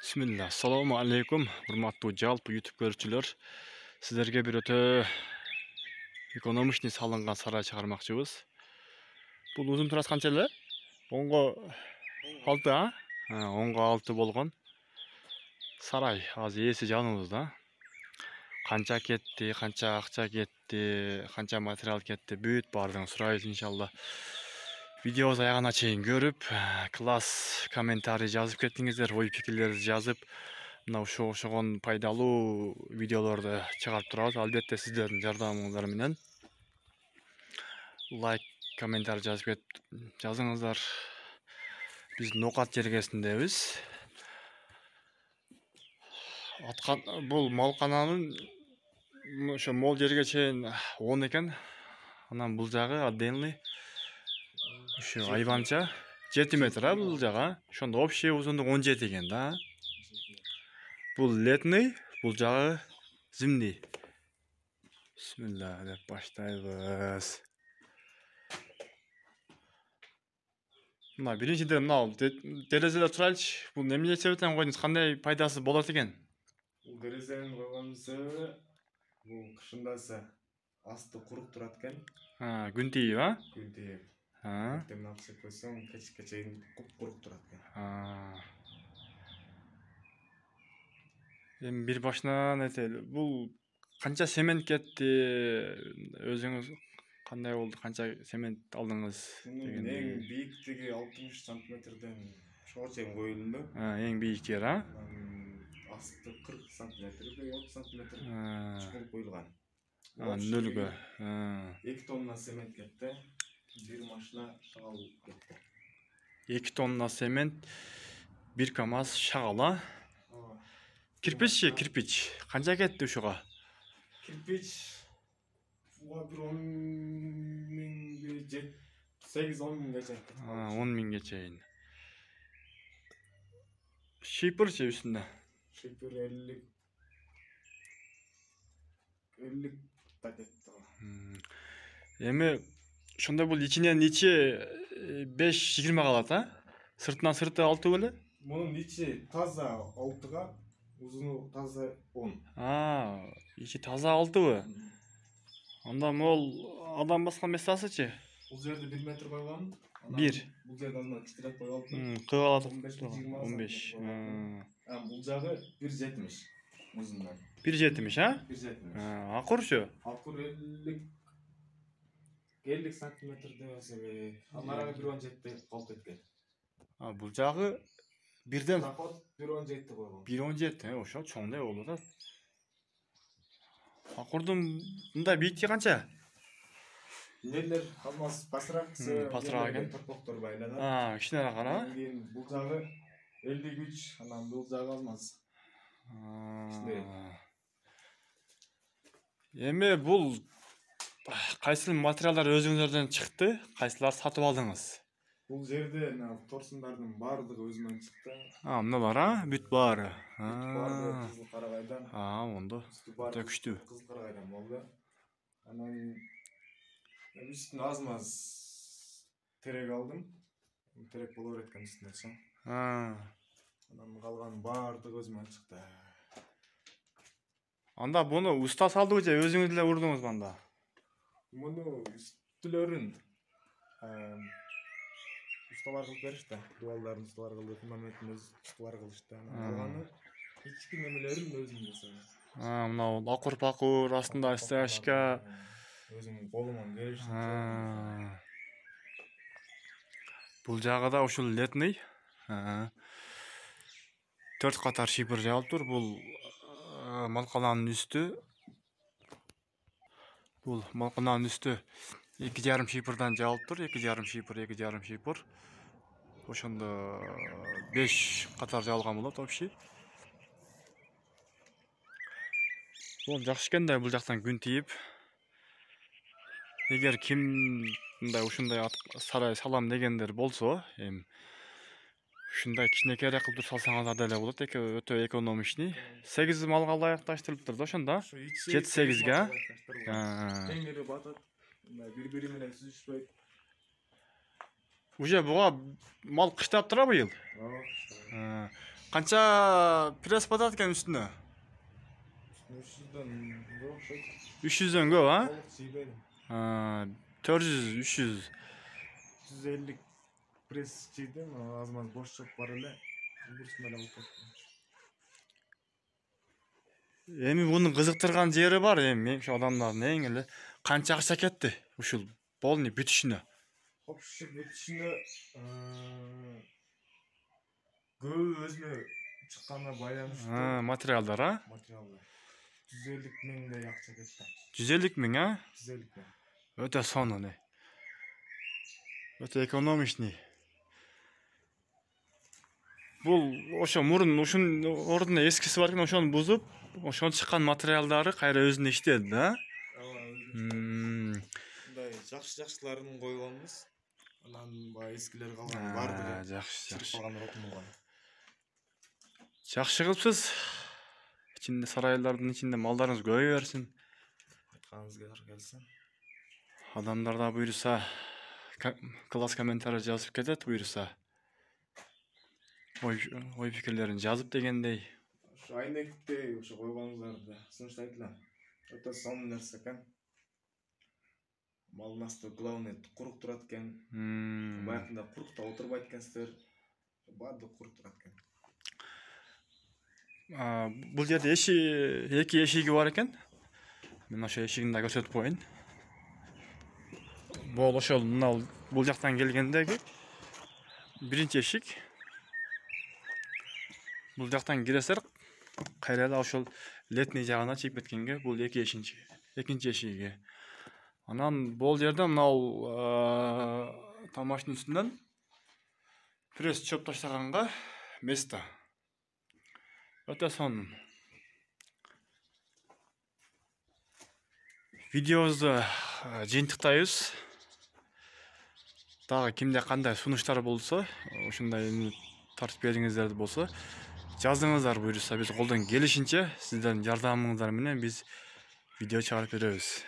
Bismillah. Assalamu alaikum. Hurmattуу жалпы YouTube көрүүчүлөр. Сиздерге бир өтө экономичный салынган сарай чыгармакчыбыз. Бул узун турасы канча эле? 10го 6, а? 10го 6 болгон сарай. Азыр эси жаныбызда. Канча кетти, канча акча кетти, канча материал кетти, бүт баардыгын сурайбыз иншалла. Видеобуз аягына чейин көрүп, класс комментарий жазып кеттиңиздер, ой пикирлерди жазып, мына ошогон пайдалуу видеолорду чыгарып турабыз. Албетте сиздердин жардамыңыздар менен. Лайк, комментарий жазыңыздар. Биз Нокат жергесиндебиз. Бул малкананын ошо мол жерге чейин 10 экен. Анан бул жагы отдельный ошо айванча 7 метр, а бул жагы. Ошондо общий узундук 17 экен да. Бул летный, бул жагы зимний. Бисмилlah деп баштайбыз. Мына биринчиден мына терезелер турайчы. Бул эмне себептен койдуңуз? Кандай пайдасы болот экен? Бул терезенин койгон себеби бул кышындаса асты курук турат экен. Күн тийип, а? Күн тийип. Эртең акча койсоң кечке чейин курук турат экен. Эми бир башынан этели. Бул канча семент кетти? Өзүңүз кандай болду? Канча семент алдыңыз дегенде? Эң бийиктиги 60 сантиметрден ошого чейин коюлду. Эң бийик жер, а? Асты 40 сантиметр, 30 сантиметр чугун коюлган. Нөлгө. 2 тонна семент кетти. Бир машина шагал кетти. 2 тонна семент, 1 КАМАЗ шагал, а? Кирпич. Канча кетти ушуга? Кирпич буга бир 10 миңге 8-10 миңге чейин. 10 миңге чейин. Шипырчы үстүндө? Шипыр 50 да кетти. Эми ошондой бул ичинен ичи 5-20 калат, а? Сыртынан сырты 6 беле? Мунун ичи таза 6га, узуну таза 10. Ичи таза 6бы? Анда мол адам баскан местасычы? Бул жерде 1 метр койгон. 1. Бул жерде азыр кичирээк коюп алып. Кыгалат 15. Бул жагы 1,70 узундан. 1,70, а? 1,70. Акырчы? Акыр 50 сантиметр десеби, анара 1,17 калып кеткен. Бул жагы бирден проход 1,17 койгон. 1,17, ошо чоңдой болуп атат. Акырдын мындай бийиктиги канча? Нелер алмаз пасыраак экен. Топоктор байлана. Кичинераак кара. Бул жагы 53, анан бул жагы алмаз. Эми бул кайсыл материалдар өзүңүздөрдөн чыкты? Кайсылар сатып алдыңыз? Бул жерде торсундардын баардыгы өзүмөн чыкты. Мыналар, а? Бүт баары. Кызыл карагайдан. Ондо. Өтө күчтүү. Кызыл карагайдан болду. Анан үстүнө аз-маз терек алдым. Терек боло берет экен үстүнө. Анан калган баардыгы өзүмөн чыкты. Анда буну уста салдыбы же өзүңүз эле урдуңузбу анда? Муну үстүлөрүн ustalar kılıp berişti. Duvarlarını ustalar kıldı, Mehmet'in öz ustalar kılıştı. Kılganı içki nemelerin özümde söyle. Mına akur aslında stashka. Özüm kolumdan gelişti. Бул жагы да ушул летный. 4 катар шипыр жаалып тур. Бул малкананын үстү. Бул малкананын үстү 2,5 шипырдан жаалып тур. 2,5 шипыр. Ошондо 5 катар жаалган болот общий. Бул жакшы экен да, бул жактан күн тийип. Эгер ким мындай ушундай сарай салам дегендер болсо, эми ушундай кичинекейрээк кылып салсаңыздар деле болот. Өтө экономичный. 8 малга ылайыкташтырылыптыр да ошондо. 7-8ге. Теңери батат. Бири-бири менен сүзүшпөйт. Уже буга мал кыштап тура быйыл. Канча пресс батат экен үстүнө? 300'den yok pek. 300'дөн көп, а? Balık çiğbedim. 400, 300. 350 pres çiğdim ama az maz boş çok var öyle. Bursunda da alıp baktım. Эми мунун кызыктырган жери бар эми ошо адамдардын эң эле канча акча кетти ушул полный бүтүшүнө. Hop şu bütüşünde göğü özüne çıkanına baylanmıştı. Материалдар, а? Materyallar. 150 bin de yakacak etti. 150 миң, а? 150 bin. Өтө сонун. Өтө экономичный. Бул ошо мурун ушунун ордуна эскиси бар экен, ошону бузуп, ошон чыккан материалдары кайра өзүнө иштеди да. Мындай жакшы-жакшыларын койгонбуз. Анан баягы эскилер калган бардыгы. Жакшы. Калгандар отмулган. Жакшы кылыпсыз. İçinde saraylardın içinde mallarınız göğe versin. Aytkanыңызга келсин. Adamlar da buyursa klas komentarı жазып кетет buyursa. Oy fikirlerini жазып дегендей. Şu aynekte şu koyганыңыздарда сунушту айтылам. Өтө сонун нерсе экен. Малдын асты главный курук турат экен. Баягында курукта отурбайт экенсиздер. Баардыгы курук турат экен. Бул жерде эки эшиги бар экен. Мен ошо эшигин да көрсөтүп коеюн. Бул ошол мына бул жактан келгендеги биринчи эшик. Бул жактан киресер кайра эле ошол летний жагына чыгып кеткенге бул экинчи эшиги. Анан бул жерде мынау тамаштын үстүнөн пресс чөп таштаганга место. Өтө сонун. Видеобузду жыйынтыктайбыз. Дагы кимде кандай сунуштар болсо, ушундай тартып бериңиздер болсо, жазыңыздар буюрса, биз колдон келишинче сиздердин жардамыңыздар менен биз видео чыгарып беребиз.